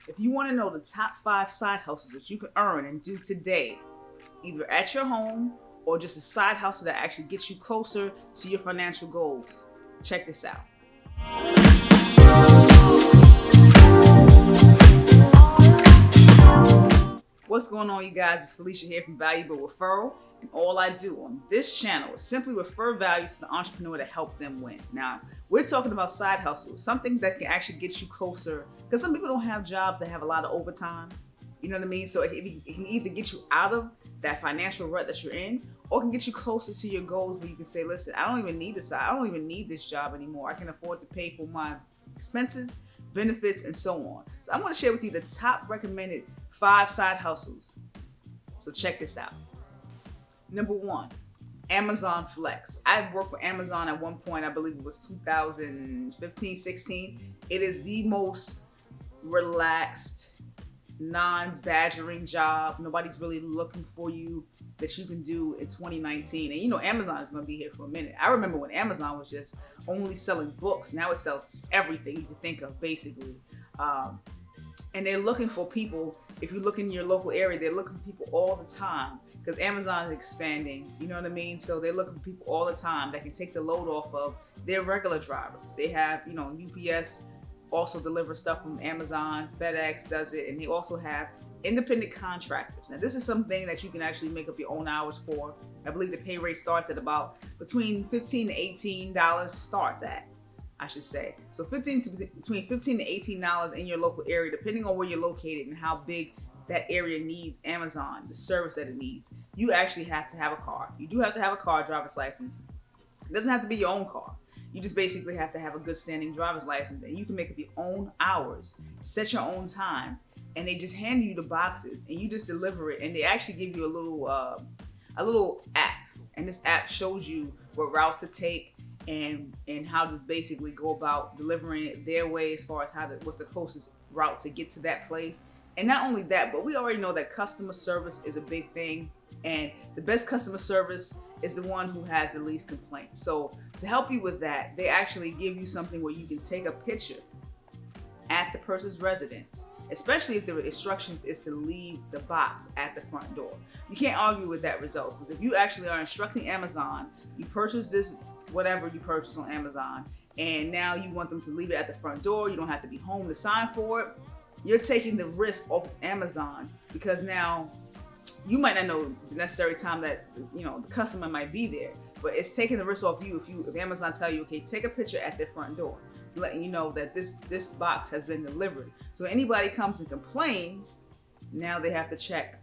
If you want to know the top 5 side hustles that you can earn and do today, either at your home or just a side hustle that actually gets you closer to your financial goals, check this out. What's going on, you guys? It's Felicia here from Valuable Referral, and all I do on this channel is simply refer value to the entrepreneur to help them win. Now, we're talking about side hustles, something that can actually get you closer, because some people don't have jobs that have a lot of overtime. You know what I mean? So it can either get you out of that financial rut that you're in, or it can get you closer to your goals where you can say, listen, I don't even need this job anymore. I can afford to pay for my expenses, benefits, and so on. So I'm going to share with you the top recommended 5 side hustles. So check this out. Number 1, Amazon Flex. I worked for Amazon at one point. I believe it was 2015, 16. It is the most relaxed, non-badgering job. Nobody's really looking for you that you can do in 2019. And you know, Amazon is going to be here for a minute. I remember when Amazon was just only selling books. Now it sells everything you can think of, basically. And they're looking for people. If you look in your local area, they're looking for people all the time because Amazon is expanding. You know what I mean? So they're looking for people all the time that can take the load off of their regular drivers. They have, you know, UPS also delivers stuff from Amazon. FedEx does it, and they also have independent contractors. Now, this is something that you can actually make up your own hours for. I believe the pay rate starts at about between $15 to $18 starts at. I should say. So between $15 to $18 in your local area, depending on where you're located and how big that area needs Amazon, the service that it needs. You actually have to have a car. You do have to have a car, driver's license. It doesn't have to be your own car. You just basically have to have a good standing driver's license, and you can make up your own hours, set your own time, and they just hand you the boxes, and you just deliver it. And they actually give you a little app, and this app shows you what routes to take and how to basically go about delivering it their way, as far as what's the closest route to get to that place. And not only that, but we already know that customer service is a big thing, and the best customer service is the one who has the least complaints. So to help you with that, they actually give you something where you can take a picture at the person's residence, especially if the instructions is to leave the box at the front door. You can't argue with that result, because if you actually are instructing Amazon, you purchase this whatever you purchase on Amazon, and now you want them to leave it at the front door. You don't have to be home to sign for it. You're taking the risk off of Amazon, because now you might not know the necessary time that the customer might be there, but it's taking the risk off you if Amazon tell you, okay, take a picture at their front door, to letting you know that this box has been delivered. So anybody comes and complains, now they have to check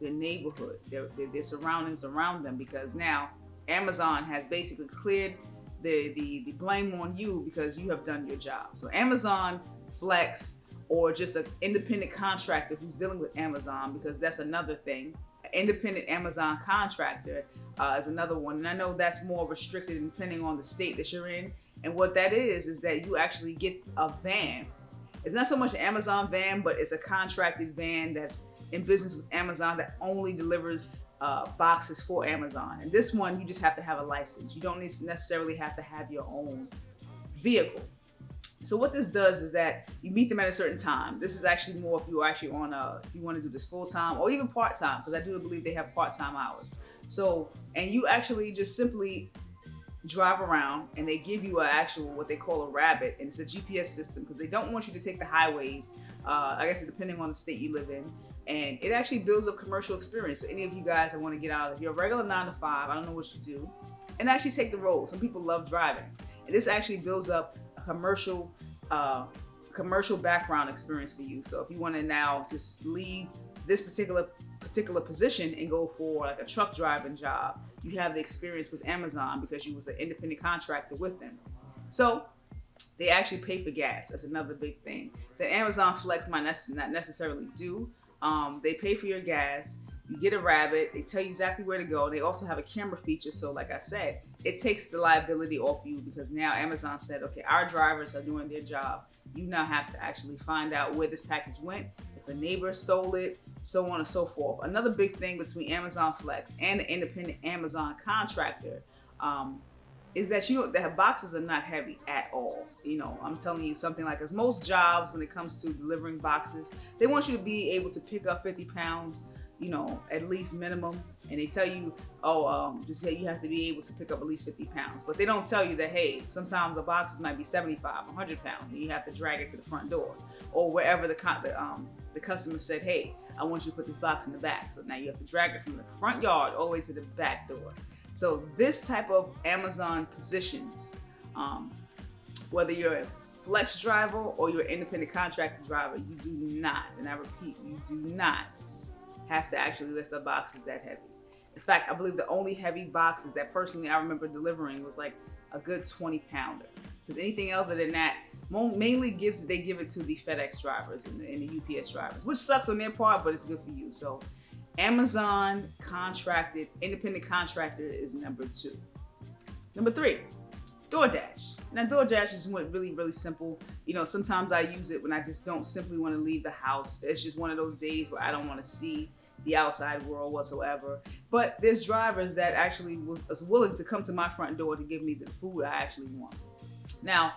their neighborhood, their surroundings around them, because now Amazon has basically cleared the blame on you because you have done your job. So Amazon Flex, or just an independent contractor who's dealing with Amazon, because that's another thing. An independent Amazon contractor is another one, and I know that's more restricted depending on the state that you're in. And what that is that you actually get a van. It's not so much an Amazon van, but it's a contracted van that's in business with Amazon that only delivers boxes for Amazon. And this one, you just have to have a license. You don't necessarily have to have your own vehicle. So what this does is that you meet them at a certain time. This is actually more if you are actually if you want to do this full time or even part time, because I do believe they have part time hours. So, and you actually just simply drive around, and they give you what they call a rabbit, and it's a GPS system, because they don't want you to take the highways. I guess depending on the state you live in, and it actually builds up commercial experience. So any of you guys that want to get out of your regular 9 to 5, I don't know what you do, and actually take the road. Some people love driving, and this actually builds up a commercial background experience for you. So if you want to now just leave this particular position and go for like a truck driving job, you have the experience with Amazon because you was an independent contractor with them. So they actually pay for gas. That's another big thing that Amazon Flex might not necessarily do. They pay for your gas. You get a rabbit. They tell you exactly where to go. They also have a camera feature. So like I said, it takes the liability off you, because now Amazon said, okay, our drivers are doing their job. You now have to actually find out where this package went, if a neighbor stole it, so on and so forth. Another big thing between Amazon Flex and the independent Amazon contractor is that that boxes are not heavy at all. I'm telling you something like as most jobs when it comes to delivering boxes, they want you to be able to pick up 50 pounds, at least minimum. And they tell you, oh, just say you have to be able to pick up at least 50 pounds. But they don't tell you that, hey, sometimes the boxes might be 75, 100 pounds, and you have to drag it to the front door or wherever the customer said, hey, I want you to put this box in the back. So now you have to drag it from the front yard all the way to the back door. So this type of Amazon positions, whether you're a flex driver or you're an independent contractor driver, you do not, and I repeat, you do not have to actually lift up boxes that heavy. In fact, I believe the only heavy boxes that personally I remember delivering was like a good 20-pounder. Because anything other than that, mainly they give it to the FedEx drivers and the UPS drivers, which sucks on their part, but it's good for you. So Amazon contracted, independent contractor is number 2. Number 3, DoorDash. Now DoorDash is really, really simple. Sometimes I use it when I just don't simply want to leave the house. It's just one of those days where I don't want to see the outside world whatsoever. But there's drivers that actually was willing to come to my front door to give me the food I actually want. Now,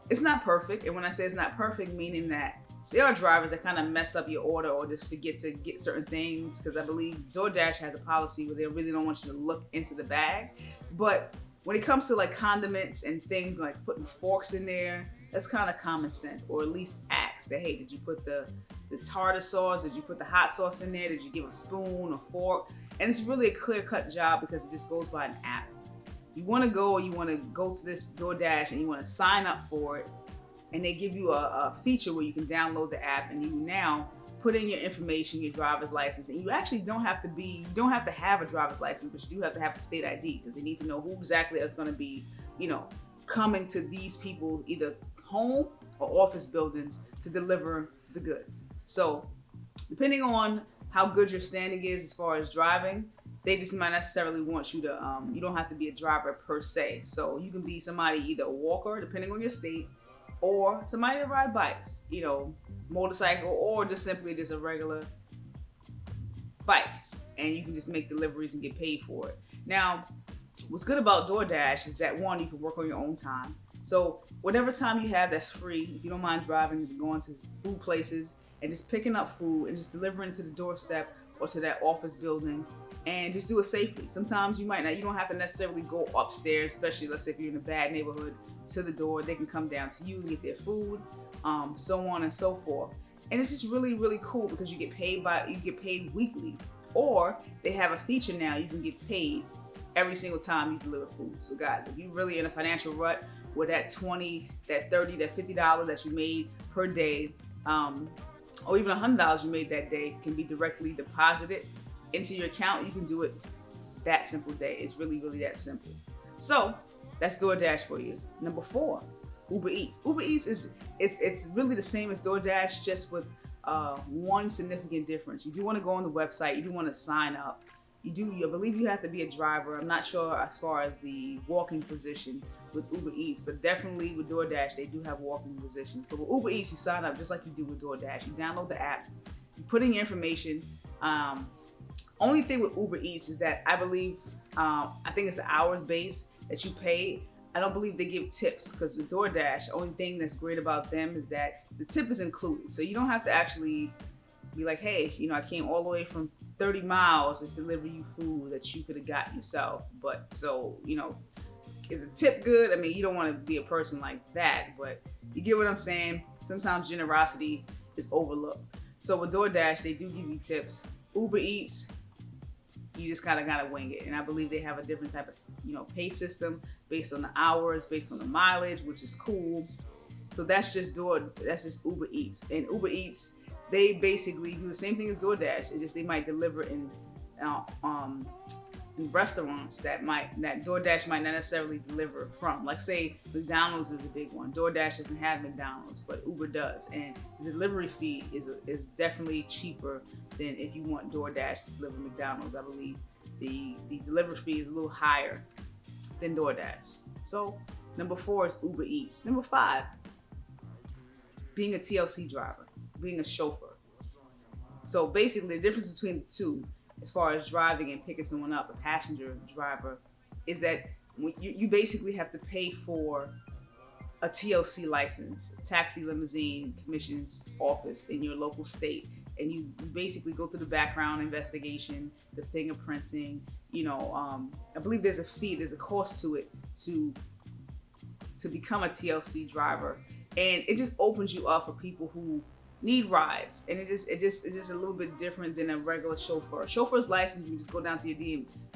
it's not perfect. And when I say it's not perfect, meaning that there are drivers that kind of mess up your order or just forget to get certain things, because I believe DoorDash has a policy where they really don't want you to look into the bag. But when it comes to like condiments and things like putting forks in there, that's kind of common sense. Or at least ask that, hey, did you put the tartar sauce? Did you put the hot sauce in there? Did you give a spoon or fork? And it's really a clear-cut job because it just goes by an app. You want to go to this DoorDash and you want to sign up for it, and they give you a feature where you can download the app and you now put in your information, your driver's license, and you actually don't have to have a driver's license, but you do have to have a state ID because they need to know who exactly is going to be, coming to these people either home or office buildings to deliver the goods. So depending on how good your standing is as far as driving, they just might necessarily want you to, you don't have to be a driver per se. So you can be somebody, either a walker, depending on your state, or somebody that ride bikes, motorcycle, or just simply just a regular bike, and you can just make deliveries and get paid for it. Now, what's good about DoorDash is that, one, you can work on your own time. So whatever time you have that's free, if you don't mind driving, going to food places and just picking up food and just delivering it to the doorstep or to that office building, and just do it safely. Sometimes you don't have to necessarily go upstairs, especially let's say if you're in a bad neighborhood, to the door. They can come down to you and get their food, so on and so forth. And it's just really, really cool because you get paid weekly, or they have a feature now you can get paid every single time you deliver food. So guys, if you're really in a financial rut where that $20, that $30, that $50 that you made per day, or even $100 you made that day can be directly deposited into your account, you can do it that simple day. It's really, really that simple. So that's DoorDash for you. Number 4, Uber Eats. Uber Eats it's really the same as DoorDash, just with one significant difference. You do want to go on the website. You do want to sign up. I believe you have to be a driver. I'm not sure as far as the walking position with Uber Eats, but definitely with DoorDash, they do have walking positions. But with Uber Eats, you sign up just like you do with DoorDash. You download the app, you put in your information. Only thing with Uber Eats is that I believe, I think it's the hours base that you pay. I don't believe they give tips, because with DoorDash, the only thing that's great about them is that the tip is included. So you don't have to actually be like, hey, I came all the way from 30 miles to deliver you food that you could have got yourself. But so, is a tip good? I mean, you don't want to be a person like that, but you get what I'm saying? Sometimes generosity is overlooked. So with DoorDash, they do give you tips. Uber Eats, you just kind of wing it. And I believe they have a different type of, pay system based on the hours, based on the mileage, which is cool. So that's just Uber Eats. And Uber Eats, they basically do the same thing as DoorDash. It's just they might deliver in restaurants that DoorDash might not necessarily deliver from. Like say McDonald's is a big one. DoorDash doesn't have McDonald's, but Uber does, and the delivery fee is definitely cheaper than if you want DoorDash to deliver McDonald's. I believe the delivery fee is a little higher than DoorDash. So number 4 is Uber Eats. Number 5, being a TLC driver, being a chauffeur. So basically the difference between the two, as far as driving and picking someone up, a passenger driver, is that you basically have to pay for a TLC license, taxi limousine commissions office in your local state, and you basically go through the background investigation, the fingerprinting. I believe there's a fee, there's a cost to it to become a TLC driver, and it just opens you up for people who need rides, and it's just a little bit different than a regular chauffeur. Chauffeur's license, you just go down to your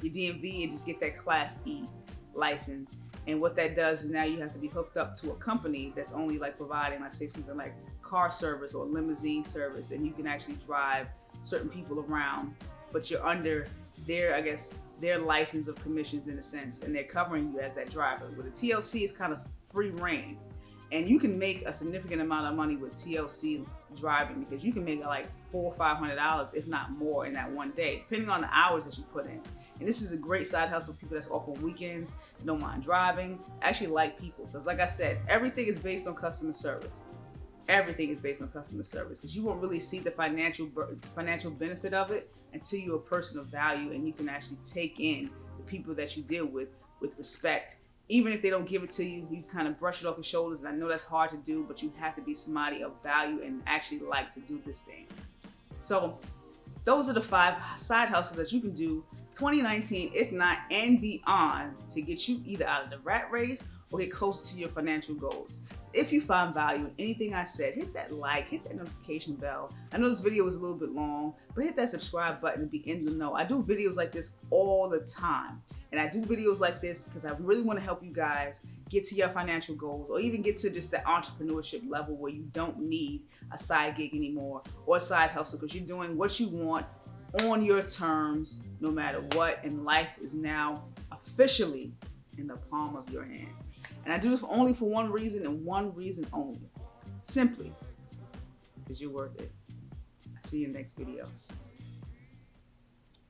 DMV and just get that Class E license. And what that does is now you have to be hooked up to a company that's only like providing, let's say, something like car service or limousine service, and you can actually drive certain people around, but you're under their, I guess, their license of commissions in a sense, and they're covering you as that driver. With a TLC, it's kind of free reign, and you can make a significant amount of money with TLC driving, because you can make like $400 or $500, if not more, in that one day, depending on the hours that you put in. And this is a great side hustle for people that's off on weekends, don't mind driving, actually like people. Because like I said, everything is based on customer service. Everything is based on customer service, because you won't really see the financial benefit of it until you're a person of value and you can actually take in the people that you deal with respect. Even if they don't give it to you, you kind of brush it off your shoulders. And I know that's hard to do, but you have to be somebody of value and actually like to do this thing. So those are the 5 side hustles that you can do 2019, if not and beyond, to get you either out of the rat race or get closer to your financial goals. If you find value in anything I said, hit that like, hit that notification bell. I know this video was a little bit long, but hit that subscribe button to be in the know. I do videos like this all the time, and I do videos like this because I really want to help you guys get to your financial goals, or even get to just the entrepreneurship level where you don't need a side gig anymore or a side hustle, because you're doing what you want on your terms no matter what, and life is now officially in the palm of your hand. And I do this only for one reason, and one reason only. Simply because you're worth it. I'll see you in the next video.